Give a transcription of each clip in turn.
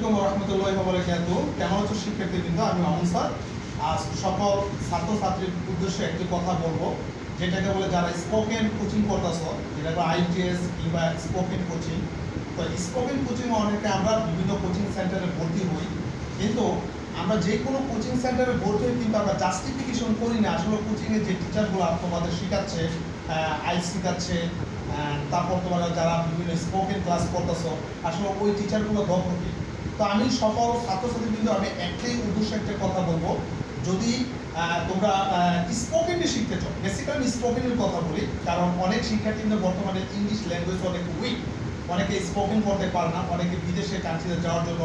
আলাইকুম ওয়া রাহমাতুল্লাহি ওয়া বারাকাতুহু। কেমন আছো শিক্ষার্থীবৃন্দ? আমি মামুন স্যার। আজ সকল ছাত্রছাত্রীর উদ্দেশ্যে একটি কথা বলবো, যেটাকে বলে যারা স্পোকেন কোচিং করতেছো, যেটা আইটিএস কিংবা স্পোকেন কোচিং। তো স্পোকেন কোচিং অনেকে আমরা বিভিন্ন কোচিং সেন্টারে ভর্তি হই, কিন্তু আমরা যে কোনো কোচিং সেন্টারে ভর্তি হই কিন্তু আমরা জাস্টিফিকেশন করি না আসলে কোচিংয়ে যে টিচারগুলো তোমাদের শেখাচ্ছে, আইস শেখাচ্ছে, তারপর তোমরা যারা বিভিন্ন স্পোকেন ক্লাস করতেছো, আসলে ওই টিচারগুলো দক্ষ কি। তো আমি সকল ছাত্রছাত্রী কিন্তু আমি একটাই উদ্দেশ্যে একটা কথা বলবো, যদি তোমরা স্পোকেনটি শিখতে চাও, বেসিক্যালি আমি স্পোকেনের কথা বলি, কারণ অনেক শিক্ষার্থীদের বর্তমানে ইংলিশ ল্যাঙ্গুয়েজ অনেক উইক, অনেকে স্পোকেন করতে পারে না, অনেকে বিদেশে কান্ট্রিতে যাওয়ার জন্য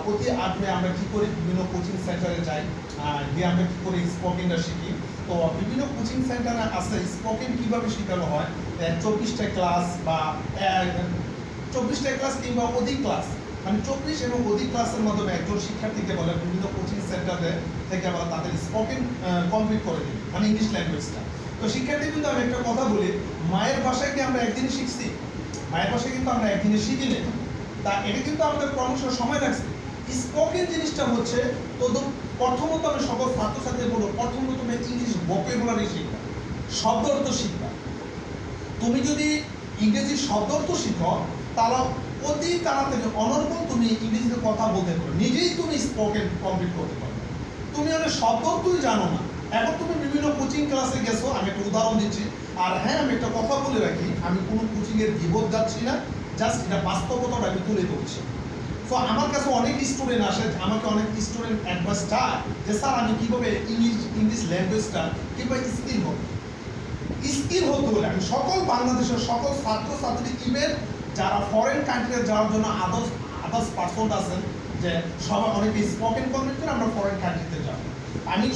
অতি আগ্রহে আমরা কী করি বিভিন্ন কোচিং সেন্টারে যাই, গিয়ে আমরা কী করি স্পোকেনটা শিখি। তো বিভিন্ন কোচিং সেন্টারে আছে স্পোকেন কীভাবে শেখানো হয়, 24টা ক্লাস বা 24টা ক্লাস কিংবা অধিক ক্লাস, মানে 24 এবং অধিক ক্লাসের মাধ্যমে একজন শিক্ষার্থীকে বলে বিভিন্ন কোচিং সেন্টারে থেকে আবার তাদের স্পোকেন কমপ্লিট করে দিই, মানে ইংলিশ ল্যাঙ্গুয়েজটা। তো শিক্ষার্থী কিন্তু আমি একটা কথা বলি, মায়ের ভাষায় কি আমরা একদিনই শিখছি? মায়ের ভাষায় কিন্তু আমরা একদিনে শিখি না, তা এটা কিন্তু আমাদের ক্রমশ সময় লাগছে। স্পোকেন জিনিসটা হচ্ছে, তো প্রথমত আমি সকল ছাত্রছাত্রী বলবো, প্রথমত তুমি ইংলিশ ভোকাবুলারি শিখবা, শব্দ অর্থ শিখবা। তুমি যদি ইংরেজি শব্দ অর্থ শিখো, তাহলে অতি তাড়াতাড়ি অনর্গল তুমি ইংরেজিতে কথা বলতে পারো, নিজেই তুমি স্পোকেন কমপ্লিট করতে পারবে। তুমি অনেক শব্দ অর্থই জানো না, এখন তুমি বিভিন্ন কোচিং ক্লাসে গেছো, আমি একটা উদাহরণ দিচ্ছি। আর হ্যাঁ, আমি একটা কথা বলে রাখি, আমি কোনো কোচিংয়ের বিপদ যাচ্ছি না, জাস্ট এটা বাস্তবতাটা আমি তুলে ধরছি। তো আমার কাছে অনেক স্টুডেন্ট আসে, আমাকে অনেক স্টুডেন্ট অ্যাডভাইস চায় যে স্যার আমি কীভাবে ইংলিশ ল্যাঙ্গুয়েজটা কিংবা স্কিল হতে হলে আমি সকল বাংলাদেশের সকল ছাত্রছাত্রী, ইভেন যারা ফরেন কান্ট্রিতে যাওয়ার জন্য আদার্স পার্সন আছেন, যে সবাই অনেকে স্পোকেন কমপ্লিট করে আমরা ফরেন কান্ট্রিতে যাব, আমি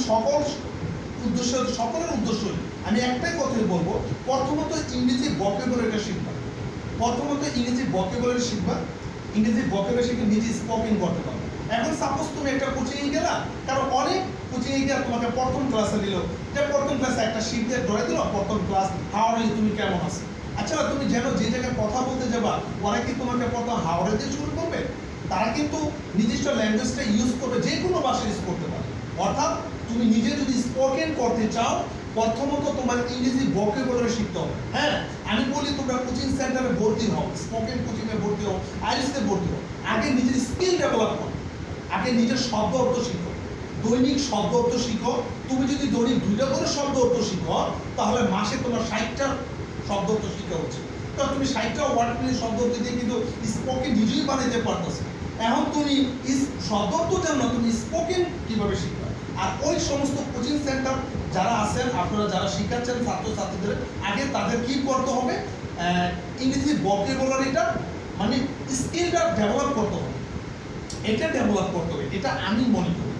সকলের উদ্দেশ্যই আমি একটাই কথাই বলবো, প্রথমত ইংরেজি ভোকাবুলারিটা শিখবা। প্রথমত ইংরেজি ভোকাবুলারি শিখবা, ইংরেজি ভোকাবুলারি শিখে নিজে স্পোকেন করতে পারবে। এখন সাপোজ তুমি একটা কোচিংয়ে গেলা, কারণ অনেক কোচিংয়ে গিয়ে তোমাকে প্রথম ক্লাসে দিল, যে প্রথম ক্লাসে একটা শিট দিয়ে ধরে দিল, প্রথম ক্লাস হাওড়ে তুমি কেমন আছো। আচ্ছা, তুমি যেন যে জায়গায় কথা বলতে যাবা, ওরা কি তোমাকে প্রথম হাওড়ে দিয়ে শুরু করবে? তারা কিন্তু নির্দিষ্ট ল্যাঙ্গুয়েজটা ইউজ করবে, যে কোনো ভাষা ইউজ করতে পারে। অর্থাৎ তুমি নিজে যদি স্পোকেন করতে চাও, প্রথমত তোমার ইংরেজি ভোকাবুলারি শিখতে হবে। হ্যাঁ, আমি বলি তোমরা কোচিং সেন্টারে ভর্তি হও, স্পোকেন কোচিংয়ে ভর্তি হও, আইএলটিএসে ভর্তি হও, আগে নিজের স্কিল ডেভেলপ করো, আগে নিজের শব্দ অর্থ শিখো, দৈনিক শব্দ অর্থ শিখো। তুমি যদি দৈনিক 2টা করে শব্দ অর্থ শিখো, তাহলে মাসে তোমার 60টা শব্দ অর্থ শিখা হচ্ছে। তো তুমি 60টা ওয়ার্ড মিলে শব্দ অর্থ দিয়ে কিন্তু স্পোকেন নিজেই বানাইতে পারতেছো। এখন তুমি শব্দ অর্থ জানো, তুমি স্পোকেন কীভাবে শিখবে? আর ওই সমস্ত কোচিং সেন্টার যারা আছেন, আপনারা যারা শিখাচ্ছেন ছাত্রছাত্রীদের, আগে তাদের কি করতে হবে, ইংরেজি ভোকাবুলারিটা মানে স্কিলটা ডেভেলপ করতে হবে, এটা ডেভেলপ করতে হবে। এটা আমি মনে করি,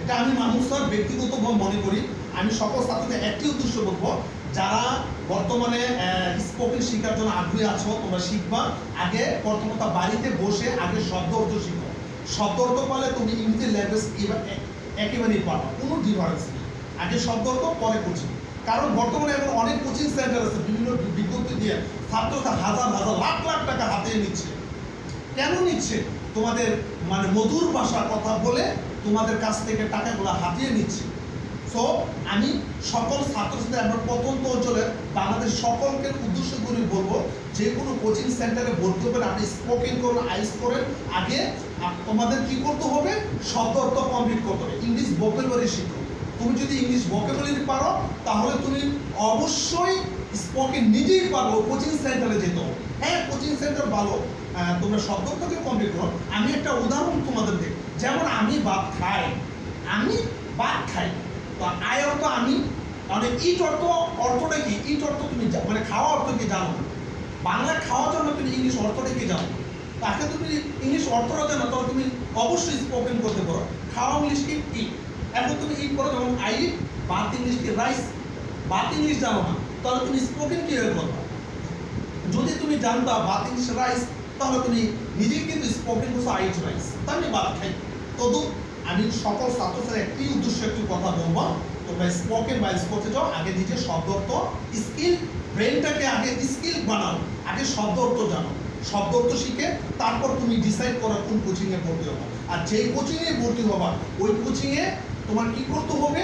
এটা আমি মামুন স্যার ব্যক্তিগতভাবে মনে করি। আমি সকল ছাত্রদের একটি উদ্দেশ্য বলবো, যারা বর্তমানে স্পোকেন শেখার জন্য আগ্রহী আছো, তোমরা শিখবা। আগে প্রথমত বাড়িতে বসে আগে শব্দ অর্থ শিখো, শব্দ অর্থ পালে তুমি ইংরেজি ল্যাঙ্গুয়েজ একেবারেই পারবা, কোনো ডিফারেন্স নেই। আগে শব্দ অর্থ পরে কোচিং, কারণ বর্তমানে এখন অনেক কোচিং সেন্টার আছে, বিভিন্ন বিজ্ঞপ্তি দিয়ে ছাত্ররা হাজার হাজার লাখ লাখ টাকা হাতিয়ে নিচ্ছে। কেন নিচ্ছে? তোমাদের মানে মধুর ভাষার কথা বলে তোমাদের কাছ থেকে টাকাগুলো হাতিয়ে নিচ্ছে। সো আমি সকল ছাত্রছাত্রী, আমরা প্রত্যন্ত অঞ্চলে বাংলাদেশ সকলকে উদ্দেশ্য করে বলবো, যে কোনো কোচিং সেন্টারে ভর্তি হবেন, আপনি স্পোকেন করুন, আইস করেন, আগে তোমাদের কি করতে হবে, শব্দ অর্থ কমপ্লিট করতে হবে, ইংলিশ ভোকাবুলারি শিখো। তুমি যদি ইংলিশ ভোকাবুলারি পারো, তাহলে তুমি অবশ্যই স্পোকেন নিজেই পারো, কোচিং সেন্টারে যেতে হবে। হ্যাঁ, কোচিং সেন্টার ভালো, তোমরা শব্দ অর্থকে কমপ্লিট করো। আমি একটা উদাহরণ তোমাদের দিই, যেমন আমি ভাত খাই, তো আয় অর্থ আমি, মানে ইট অর্থটা কি? ইট অর্থ তুমি মানে খাওয়া অর্থ কি জানো? বাংলা খাওয়ার জন্য তুমি ইংলিশ অর্থটা কি জানো? তাকে তুমি ইংলিশ অর্থটা জানো, তাহলে তুমি অবশ্যই স্পোকেন করতে পারো। খাওয়া ইংলিশ কি? ইট। এখন তুমি ইট করো, যেমন আই ইট। ভাত ইংলিশ কি? রাইস। ভাত ইংলিশ জানো না, তাহলে তুমি স্পোকেন কীভাবে করবা? যদি তুমি জানতা ভাত ইংলিশ রাইস, তাহলে তুমি নিজেই কিন্তু স্পোকেন করছো আই ইট রাইস, তাই আমি ভাত খাই। তদু আমি সকল ছাত্রছাত্রীর একটি উদ্দেশ্য একটু কথা বলবো, তোমরা স্পোকেন বা করতে যাও, আগে নিজের শব্দ অর্থ স্কিল, ব্রেনটাকে আগে স্কিল বানাও, আগে শব্দ অর্থ জানো। শব্দ অর্থ শিখে তারপর তুমি ডিসাইড করা কোন কোচিংয়ে ভর্তি হবা। আর যেই কোচিংয়ে ভর্তি হবা ওই কোচিংয়ে তোমার কি করতে হবে,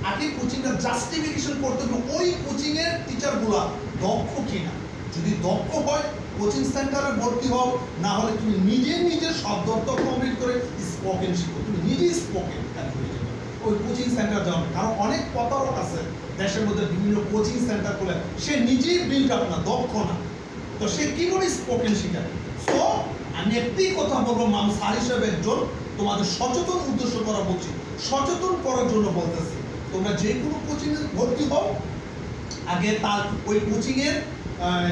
আগে কোচিংটা জাস্টিফিকেশন করতে হবে ওই কোচিংয়ের টিচারগুলো দক্ষ কিনা। যদি দক্ষ হয় কোচিং সেন্টারে ভর্তি হও, না হলে তুমি নিজের শব্দ অর্থ কমপ্লিট করে স্পোকেন শিখো, তুমি নিজেই স্পোকেন হয়ে যাবে, ওই কোচিং সেন্টার যাও না। কারণ অনেক প্রতারক আছে দেশের মধ্যে বিভিন্ন কোচিং সেন্টার খুলে, সে নিজেই বিল্ড আপ না, দক্ষ না, তো সে কি করে স্পোকেন শিখাবে। সো আমি একটি কথা বলবো, মাম স্যার হিসেবে একজন তোমাদের সচেতন উদ্দেশ্য করা বলছি, সচেতন করার জন্য বলতেছি। তোমরা যে কোনো কোচিংয়ে ভর্তি হও, আগে তার ওই কোচিংয়ের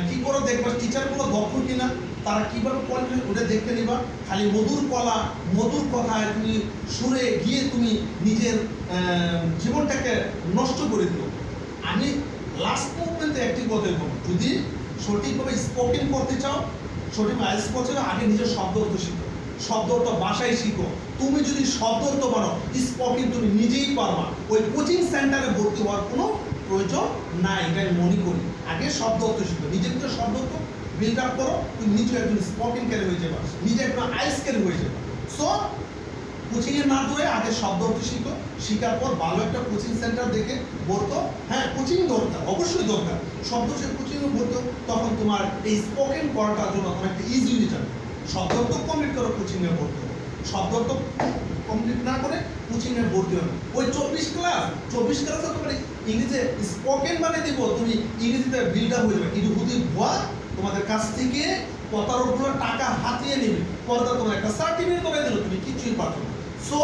কি করে দেখবা টিচারগুলো দক্ষ কিনা, তারা কিভাবে পড়বে ওটা দেখতে নিবা। খালি মধুর কলা মধুর কথায় তুমি সুরে গিয়ে তুমি নিজের জীবনটাকে নষ্ট করে দিও। আমি লাস্ট মুভমেন্টে একটি কথাই বলবো, যদি সঠিকভাবে স্পোকেন করতে চাও, সঠিকভাবে আইএলটিএস করতে চাও, আগে নিজের শব্দ অর্থ শিখো, শব্দ অর্থ বাসায় শিখো। তুমি যদি শব্দ অর্থ পারো, স্পোকেন তুমি নিজেই পারবা, ওই কোচিং সেন্টারে ভর্তি হওয়ার কোনো প্রয়োজন নাই, এটা আমি মনে করি। আগে শব্দ অর্থ শিখো, নিজের ভিতরে শব্দ অর্থ বিল্ড আপ করো, তুমি নিজে একজন স্পোকেন ক্যারি হয়ে যাবে, নিজে একজন আইএলটিএস ক্যারি হয়ে যাবে। সো কোচিংয়ে না ধরে আগে শব্দ অর্থ শিখো, শিখার পর ভালো একটা কোচিং সেন্টার দেখে ভর্তি। হ্যাঁ, কোচিং দরকার, অবশ্যই দরকার, শব্দ সে কোচিংয়ে ভর্তি, তখন তোমার এই স্পোকেন করাটার জন্য অনেকটা ইজি হয়ে যাবে। শব্দ অর্থ কমপ্লিট করো, কোচিংয়ে ভর্তি হবে, শব্দ অর্থ কমপ্লিট না করে কোচিংয়ে ভর্তি হবে। ওই 24 ক্লাসে তোমার ইংরেজিতে স্পোকেন মানে দিব, তুমি ইংরেজিতে বিল্ড আপ হয়ে যাবে। কিন্তু যদি ভুয়া তোমাদের কাছ থেকে প্রতারকগুলো টাকা হাতিয়ে নেবে, পরে তোমার একটা সার্টিফিকেট করে দিল, তুমি কিছুই পারছো না। সো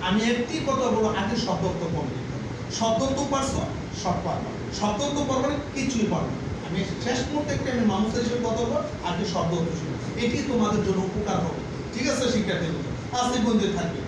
আমি একটি কথা বলবো, আগে শব্দ অর্থ কমপ্লিট করো, শব্দ অর্থ পারছো সব পারবা, শব্দ অর্থ পারবে না কিছুই পারবে না। আমি শেষ মুহূর্তে একটা আমি মানুষের হিসেবে কথা বলবো, আগে শব্দ অর্থ শিখো, এটি তোমাদের জন্য উপকার হবে। ঠিক আছে শিক্ষার্থীগুলো, আজকে বন্ধু থাকবে।